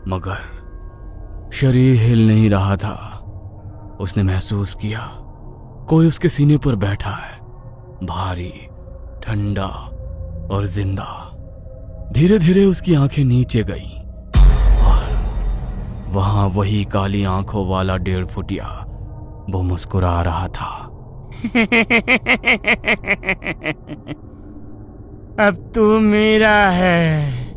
मगर शरीर हिल नहीं रहा था। उसने महसूस किया कोई उसके सीने पर बैठा है, भारी, ठंडा और जिंदा। धीरे धीरे उसकी आंखें नीचे गईं और वहां वही काली आंखों वाला 1.5 फुटिया वो मुस्कुरा रहा था। अब तू मेरा है,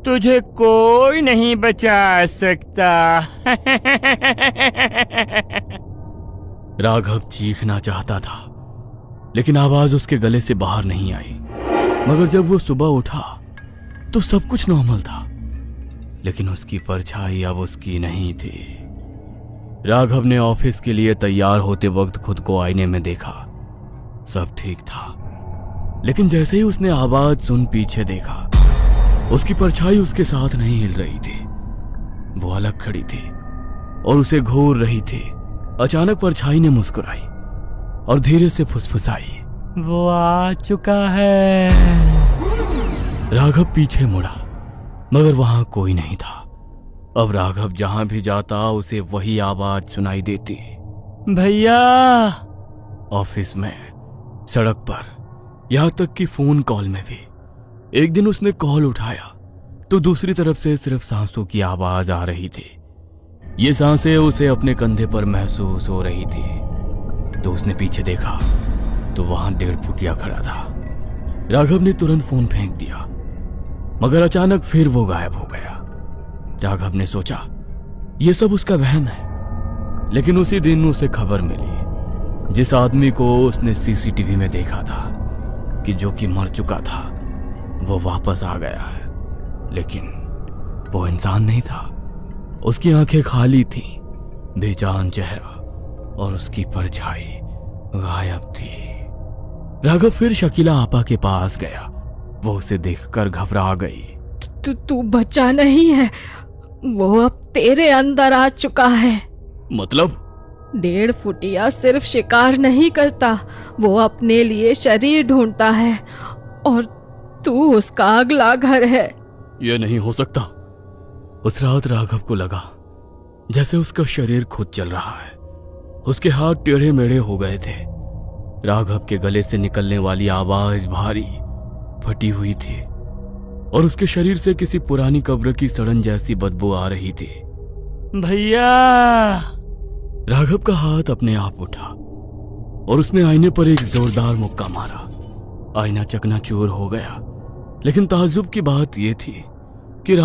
तुझे कोई नहीं बचा सकता। राघव चीखना चाहता था, लेकिन आवाज उसके गले से बाहर नहीं आई। मगर जब वो सुबह उठा तो सब कुछ नॉर्मल था, लेकिन उसकी परछाई अब उसकी नहीं थी। राघव ने ऑफिस के लिए तैयार होते वक्त खुद को आईने में देखा। सब ठीक था, लेकिन जैसे ही उसने आवाज सुन पीछे देखा, उसकी परछाई उसके साथ नहीं हिल रही थी। वो अलग खड़ी थी और उसे घूर रही थी। अचानक परछाई ने मुस्कुराई और धीरे से फुसफुसाई, वो आ चुका है। राघव पीछे मुड़ा, मगर वहां कोई नहीं था। अब राघव जहां भी जाता उसे वही आवाज सुनाई देती। भैया। ऑफिस में, सड़क पर, यहां तक कि फोन कॉल में भी। एक दिन उसने कॉल उठाया तो दूसरी तरफ से सिर्फ सांसों की आवाज आ रही थी। ये सांसें उसे अपने कंधे पर महसूस हो रही थी। तो उसने पीछे देखा तो वहां 1.5 फुटिया खड़ा था। राघव ने तुरंत फोन फेंक दिया, मगर अचानक फिर वो गायब हो गया। राघव ने सोचा ये सब उसका वहम है, लेकिन उसी दिन उसे खबर मिली जिस आदमी को उसने सीसीटीवी में देखा था कि जो कि मर चुका था वो वापस आ गया है। लेकिन वो इंसान नहीं था। उसकी आंखें खाली थीं, बेजान चेहरा और उसकी परछाई गायब थी। राघव फिर शकीला आपा के पास गया। वो उसे देखकर घबरा गई। तू बच्चा नहीं है, वो अब तेरे अंदर आ चुका है। मतलब? 1.5 फुटिया सिर्फ शिकार नहीं करता, वो अपने लिए शरीर ढूंढता है और तू उसका अगला घर है। यह नहीं हो सकता। उस रात राघव को लगा जैसे उसका शरीर खुद चल रहा है। उसके हाथ टेढ़े मेढ़े हो गए थे। राघव के गले से निकलने वाली आवाज भारी, फटी हुई थी और उसके शरीर से किसी पुरानी कब्र की सड़न जैसी बदबू आ रही थी। भैया। राघव का हाथ अपने आप उठा और उसने आईने पर एक जोरदार मुक्का मारा। आईना चकनाचूर हो गया, लेकिन ताज्जुब की बात यह थी कि